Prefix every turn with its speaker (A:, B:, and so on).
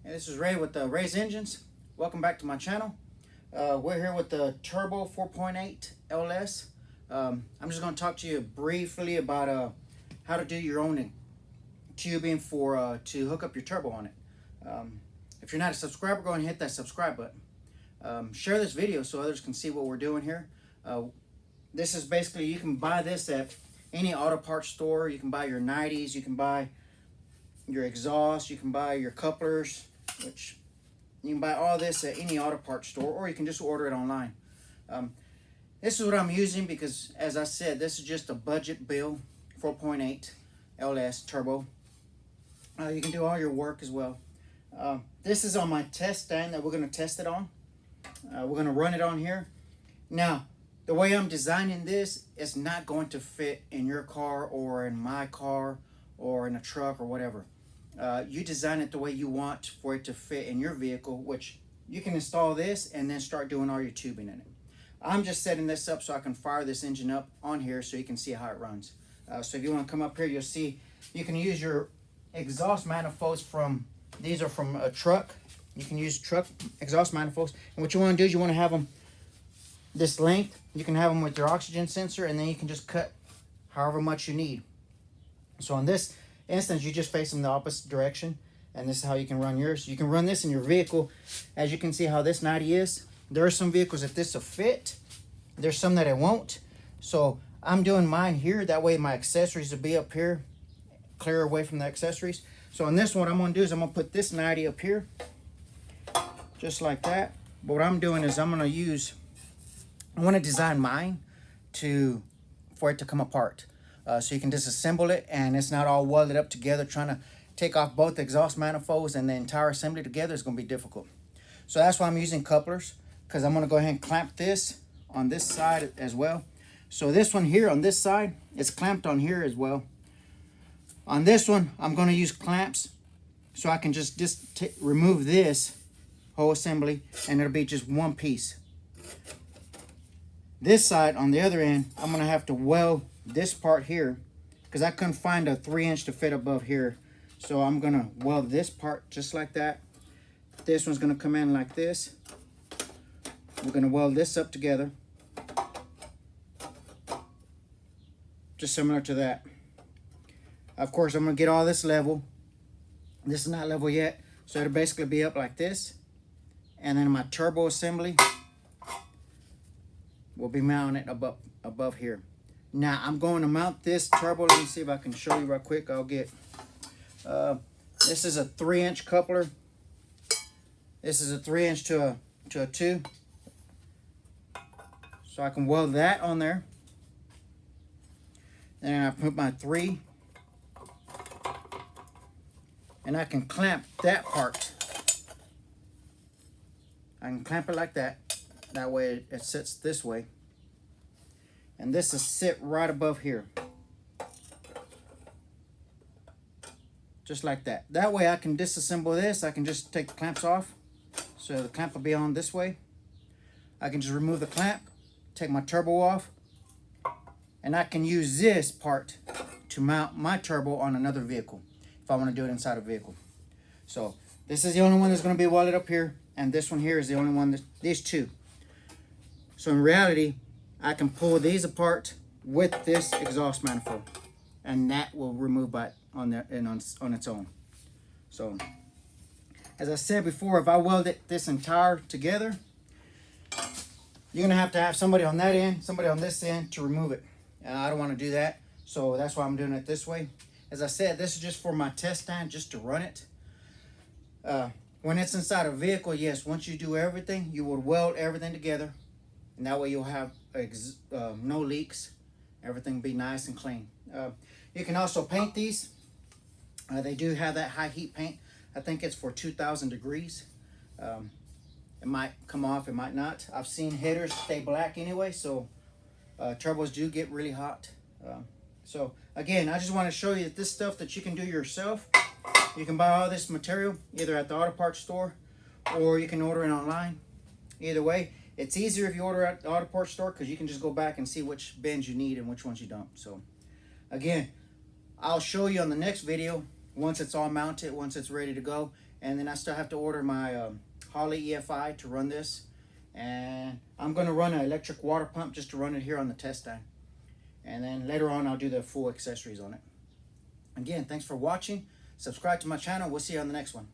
A: Hey, this is Ray with the Ray's Engines. Welcome back to my channel. We're here with the Turbo 4.8 LS. I'm just going to talk to you briefly about how to do your own tubing for to hook up your turbo on it. If you're not a subscriber, go ahead and hit that subscribe button. Share this video so others can see what we're doing here. This is basically, you can buy this at any auto parts store. You can buy your 90s, you can buy your exhaust, you can buy your couplers, which you can buy all this at any auto parts store, or you can just order it online. This is what I'm using because, as I said, this is just a budget build 4.8 LS turbo. You can do all your work as well. This is on my test stand that we're going to test it on. We're going to run it on here. Now, the way I'm designing this is not going to fit in your car or in my car or in a truck or whatever. You design it the way you want for it to fit in your vehicle, which you can install this and then start doing all your tubing in it. I'm just setting this up so I can fire this engine up on here so you can see how it runs. So if you want to come up here, you'll see you can use your exhaust manifolds from, these are from a truck. You can use truck exhaust manifolds. And what you want to do is you want to have them this length. You can have them with your oxygen sensor, and then you can just cut however much you need. So on this instance, you just face them the opposite direction, and this is how you can run yours. You can run this in your vehicle. As you can see how this 90 is, there are some vehicles that this will fit, there's some that it won't. So I'm doing mine here, that way my accessories will be up here, clear away from the accessories. So on this one, what I'm going to do is I'm going to put this 90 up here, just like that. But what I'm doing is I'm going to use, I want to design mine for it to come apart. So you can disassemble it and it's not all welded up together. Trying to take off both the exhaust manifolds and the entire assembly together is going to be difficult. So that's why I'm using couplers, because I'm going to go ahead and clamp this on this side as well. So this one here on this side is clamped on here as well. On this one, I'm going to use clamps so I can just remove this whole assembly and it'll be just one piece. This side, on the other end, I'm going to have to weld this part here because I couldn't find a 3-inch to fit above here. So I'm going to weld this part just like that. This one's going to come in like this. We're going to weld this up together, just similar to that. Of course, I'm going to get all this level. This is not level yet, so it'll basically be up like this. And then my turbo assembly will be mounted above here. Now I'm going to mount this turbo. Let me see if I can show you real quick. I'll get this is a 3-inch coupler. This is a 3-inch to a 2. So I can weld that on there. Then I put my 3. And I can clamp that part. I can clamp it like that. That way it sits this way. And this is sit right above here. Just like that. That way I can disassemble this. I can just take the clamps off. So the clamp will be on this way. I can just remove the clamp, take my turbo off, and I can use this part to mount my turbo on another vehicle if I want to do it inside a vehicle. So this is the only one that's going to be welded up here, and this one here is the only one these two. So in reality, I can pull these apart with this exhaust manifold, and that will remove on its own. So as I said before, if I weld this entire together, you're gonna have to have somebody on that end, somebody on this end to remove it. And I don't want to do that, so that's why I'm doing it this way. As I said, this is just for my test stand, just to run it. When it's inside a vehicle, yes, once you do everything, you would weld everything together, and that way you'll have no leaks. Everything will be nice and clean. You can also paint these. They do have that high heat paint. I think it's for 2,000 degrees. It might come off, it might not. I've seen headers stay black anyway, so turbos do get really hot. So again, I just want to show you that this stuff that you can do yourself. You can buy all this material either at the auto parts store or you can order it online. Either way, it's easier if you order at the auto parts store because you can just go back and see which bends you need and which ones you don't. So again, I'll show you on the next video once it's all mounted, once it's ready to go. And then I still have to order my Holley EFI to run this. And I'm going to run an electric water pump just to run it here on the test stand. And then later on I'll do the full accessories on it. Again, thanks for watching. Subscribe to my channel. We'll see you on the next one.